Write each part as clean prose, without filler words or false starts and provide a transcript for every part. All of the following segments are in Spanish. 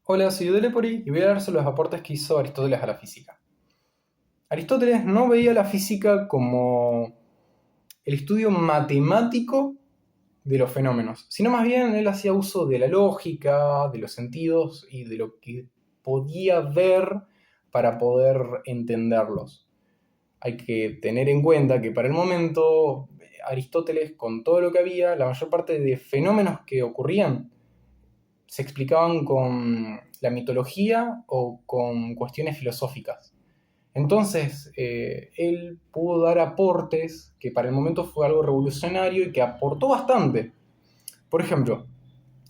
Hola, soy Delepori y voy a hablar sobre los aportes que hizo Aristóteles a la física. Aristóteles no veía la física como el estudio matemático de los fenómenos, sino más bien él hacía uso de la lógica, de los sentidos y de lo que podía ver para poder entenderlos. Hay que tener en cuenta que para el momento Aristóteles, con todo lo que había, la mayor parte de fenómenos que ocurrían se explicaban con la mitología o con cuestiones filosóficas. Entonces, él pudo dar aportes que para el momento fue algo revolucionario y que aportó bastante. Por ejemplo,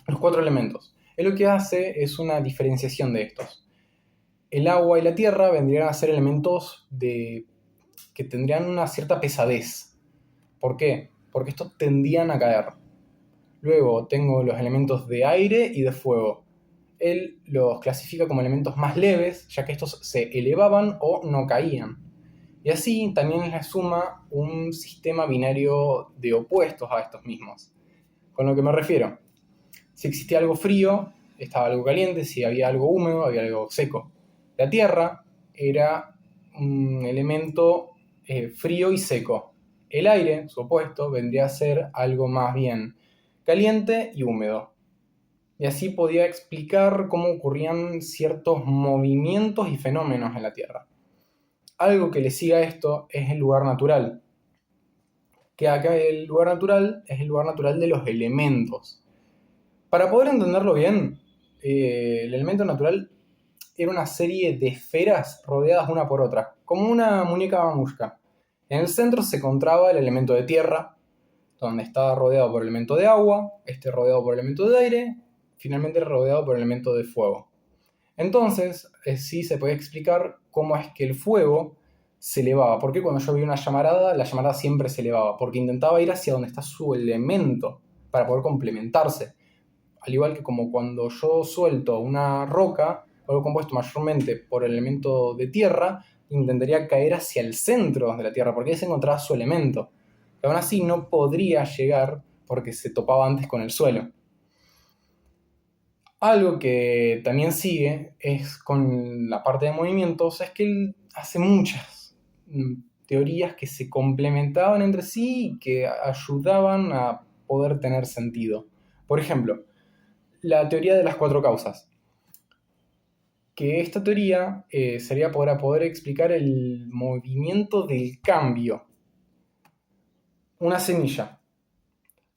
los cuatro elementos. Él lo que hace es una diferenciación de estos. El agua y la tierra vendrían a ser elementos que tendrían una cierta pesadez. ¿Por qué? Porque estos tendían a caer. Luego tengo los elementos de aire y de fuego. Él los clasifica como elementos más leves, ya que estos se elevaban o no caían. Y así también le suma un sistema binario de opuestos a estos mismos. Con lo que me refiero, si existía algo frío, estaba algo caliente; si había algo húmedo, había algo seco. La tierra era un elemento frío y seco. El aire, su opuesto, vendría a ser algo más bien caliente y húmedo. Y así podía explicar cómo ocurrían ciertos movimientos y fenómenos en la Tierra. Algo que le sigue a esto es el lugar natural, que acá el lugar natural es el lugar natural de los elementos. Para poder entenderlo bien, el elemento natural era una serie de esferas rodeadas una por otra, como una muñeca mamushka. En el centro se encontraba el elemento de tierra, donde estaba rodeado por el elemento de agua, rodeado por el elemento de aire, finalmente rodeado por el elemento de fuego. Entonces, sí se puede explicar cómo es que el fuego se elevaba. Porque cuando yo vi una llamarada, la llamarada siempre se elevaba, porque intentaba ir hacia donde está su elemento, para poder complementarse. Al igual que como cuando yo suelto una roca, algo compuesto mayormente por el elemento de tierra, intentaría caer hacia el centro de la tierra, porque ahí se encontraba su elemento. Y aún así no podría llegar porque se topaba antes con el suelo. Algo que también sigue es con la parte de movimientos, es que él hace muchas teorías que se complementaban entre sí y que ayudaban a poder tener sentido. Por ejemplo, la teoría de las cuatro causas, que esta teoría sería para poder explicar el movimiento del cambio. Una semilla.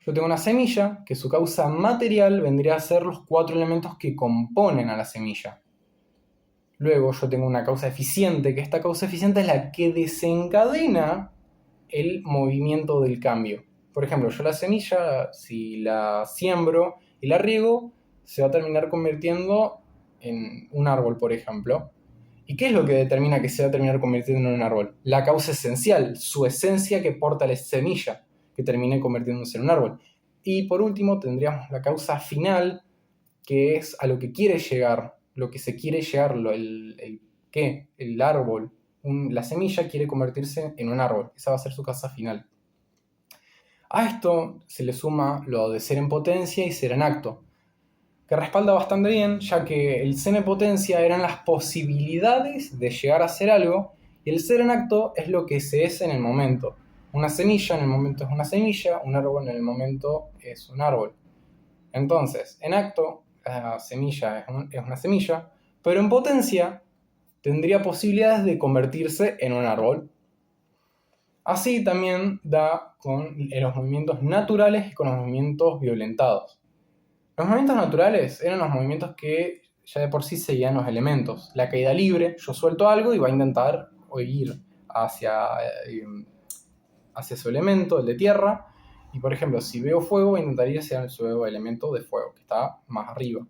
Yo tengo una semilla que su causa material vendría a ser los cuatro elementos que componen a la semilla. Luego yo tengo una causa eficiente, que esta causa eficiente es la que desencadena el movimiento del cambio. Por ejemplo, yo la semilla, si la siembro y la riego, se va a terminar convirtiendo en un árbol, por ejemplo. ¿Y qué es lo que determina que se va a terminar convirtiendo en un árbol? La causa esencial, su esencia que porta la semilla, que termine convirtiéndose en un árbol. Y por último tendríamos la causa final, que es a lo que quiere llegar, lo que se quiere llegar, el árbol, la semilla quiere convertirse en un árbol. Esa va a ser su causa final. A esto se le suma lo de ser en potencia y ser en acto, que respalda bastante bien, ya que el ser en potencia eran las posibilidades de llegar a hacer algo, y el ser en acto es lo que se es en el momento. Una semilla en el momento es una semilla, un árbol en el momento es un árbol. Entonces, en acto, la semilla es una semilla, pero en potencia tendría posibilidades de convertirse en un árbol. Así también da con los movimientos naturales y con los movimientos violentados. Los movimientos naturales eran los movimientos que ya de por sí seguían los elementos. La caída libre, yo suelto algo y va a intentar ir hacia su elemento, el de tierra. Y por ejemplo, si veo fuego, intentaría ir hacia su elemento de fuego, que está más arriba.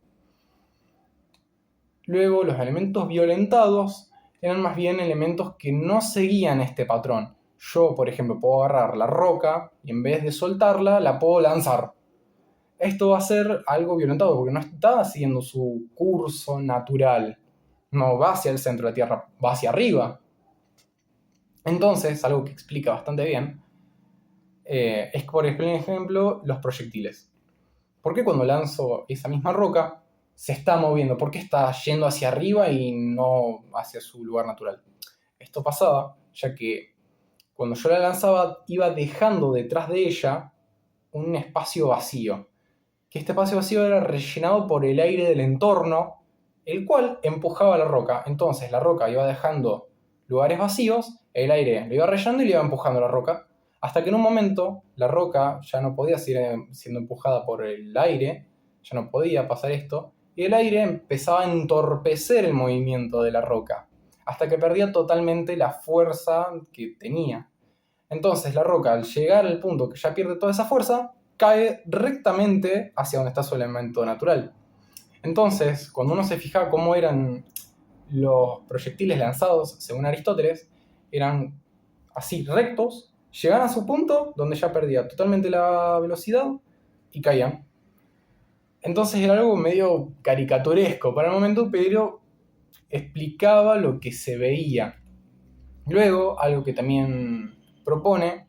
Luego, los elementos violentados eran más bien elementos que no seguían este patrón. Yo, por ejemplo, puedo agarrar la roca y en vez de soltarla, la puedo lanzar. Esto va a ser algo violentado porque no está siguiendo su curso natural. No va hacia el centro de la Tierra, va hacia arriba. Entonces, algo que explica bastante bien, es por ejemplo los proyectiles. ¿Por qué cuando lanzo esa misma roca se está moviendo? ¿Por qué está yendo hacia arriba y no hacia su lugar natural? Esto pasaba ya que cuando yo la lanzaba iba dejando detrás de ella un espacio vacío, que este espacio vacío era rellenado por el aire del entorno, el cual empujaba la roca. Entonces la roca iba dejando lugares vacíos, el aire lo iba rellenando y le iba empujando la roca, hasta que en un momento la roca ya no podía seguir siendo empujada por el aire, ya no podía pasar esto, y el aire empezaba a entorpecer el movimiento de la roca, hasta que perdía totalmente la fuerza que tenía. Entonces la roca, al llegar al punto que ya pierde toda esa fuerza, cae rectamente hacia donde está su elemento natural. Entonces, cuando uno se fija cómo eran los proyectiles lanzados, según Aristóteles, eran así, rectos, llegaban a su punto donde ya perdía totalmente la velocidad y caían. Entonces era algo medio caricaturesco para el momento, pero explicaba lo que se veía. Luego, algo que también propone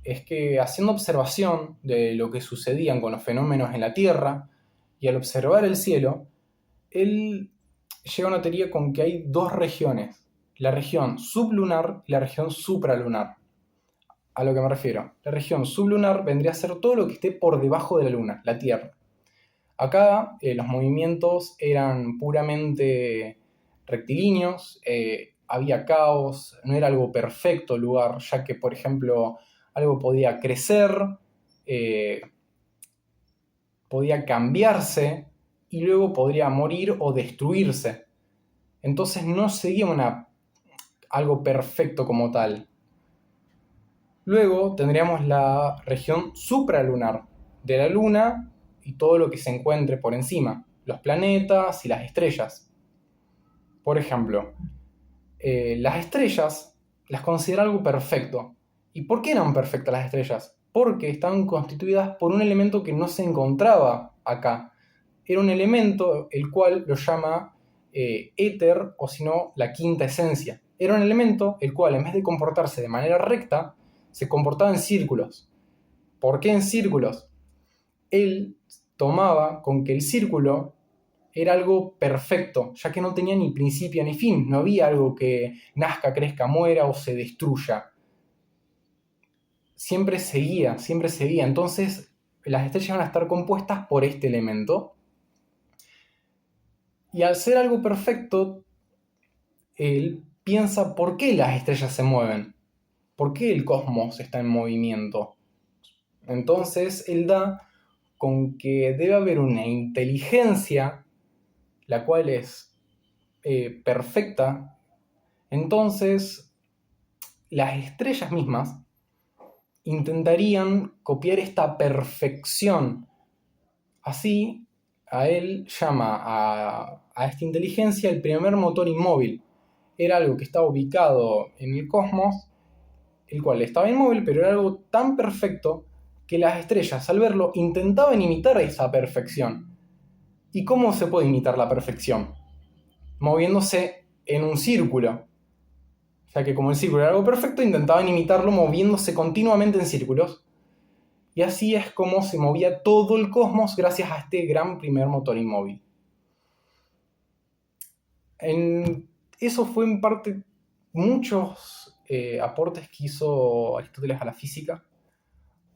es que haciendo observación de lo que sucedían con los fenómenos en la Tierra y al observar el cielo, él llega a una teoría con que hay dos regiones, la región sublunar y la región supralunar. A lo que me refiero, la región sublunar vendría a ser todo lo que esté por debajo de la Luna, la Tierra. Acá los movimientos eran puramente rectilíneos, había caos, no era algo perfecto el lugar, ya que, por ejemplo, algo podía crecer, eh, podía cambiarse y luego podría morir o destruirse. Entonces no seguía algo perfecto como tal. Luego tendríamos la región supralunar, de la Luna y todo lo que se encuentre por encima, los planetas y las estrellas. Por ejemplo, las estrellas las considera algo perfecto. ¿Y por qué eran perfectas las estrellas? Porque estaban constituidas por un elemento que no se encontraba acá. Era un elemento el cual lo llama éter, o si no, la quinta esencia. Era un elemento el cual, en vez de comportarse de manera recta, se comportaba en círculos. ¿Por qué en círculos? Él tomaba con que el círculo era algo perfecto, ya que no tenía ni principio ni fin, no había algo que nazca, crezca, muera o se destruya. Siempre seguía, siempre seguía. Entonces, las estrellas van a estar compuestas por este elemento. Y al ser algo perfecto, él piensa por qué las estrellas se mueven, por qué el cosmos está en movimiento. Entonces, él da con que debe haber una inteligencia, la cual es perfecta. Entonces, las estrellas mismas intentarían copiar esta perfección. Así, a él llama a esta inteligencia el primer motor inmóvil. Era algo que estaba ubicado en el cosmos, el cual estaba inmóvil, pero era algo tan perfecto que las estrellas, al verlo, intentaban imitar esa perfección. ¿Y cómo se puede imitar la perfección? Moviéndose en un círculo. Ya que como el círculo era algo perfecto, intentaban imitarlo moviéndose continuamente en círculos. Y así es como se movía todo el cosmos gracias a este gran primer motor inmóvil. Eso fue en parte muchos aportes que hizo Aristóteles a la física.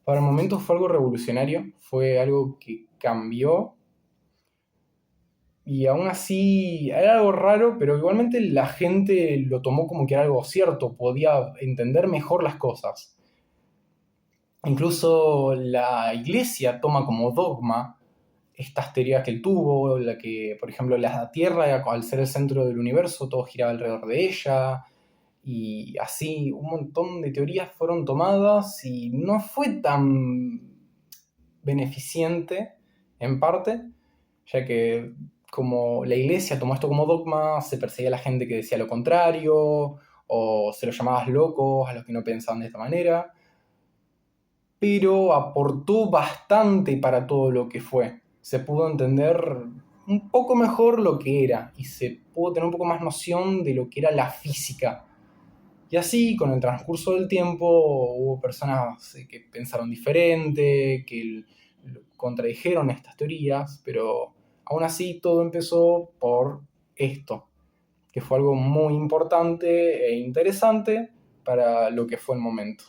Para el momento fue algo revolucionario, fue algo que cambió. Y aún así era algo raro, pero igualmente la gente lo tomó como que era algo cierto, podía entender mejor las cosas. Incluso la iglesia toma como dogma estas teorías que él tuvo, la que, por ejemplo, la Tierra, al ser el centro del universo, todo giraba alrededor de ella, y así un montón de teorías fueron tomadas y no fue tan beneficiente en parte, ya que como la iglesia tomó esto como dogma, se perseguía a la gente que decía lo contrario, o se los llamaba locos a los que no pensaban de esta manera, pero aportó bastante para todo lo que fue. Se pudo entender un poco mejor lo que era y se pudo tener un poco más noción de lo que era la física. Y así, con el transcurso del tiempo, hubo personas que pensaron diferente, que contradijeron estas teorías, pero Aún así, todo empezó por esto, que fue algo muy importante e interesante para lo que fue el momento.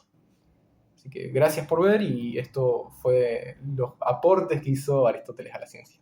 Así que gracias por ver y esto fue los aportes que hizo Aristóteles a la ciencia.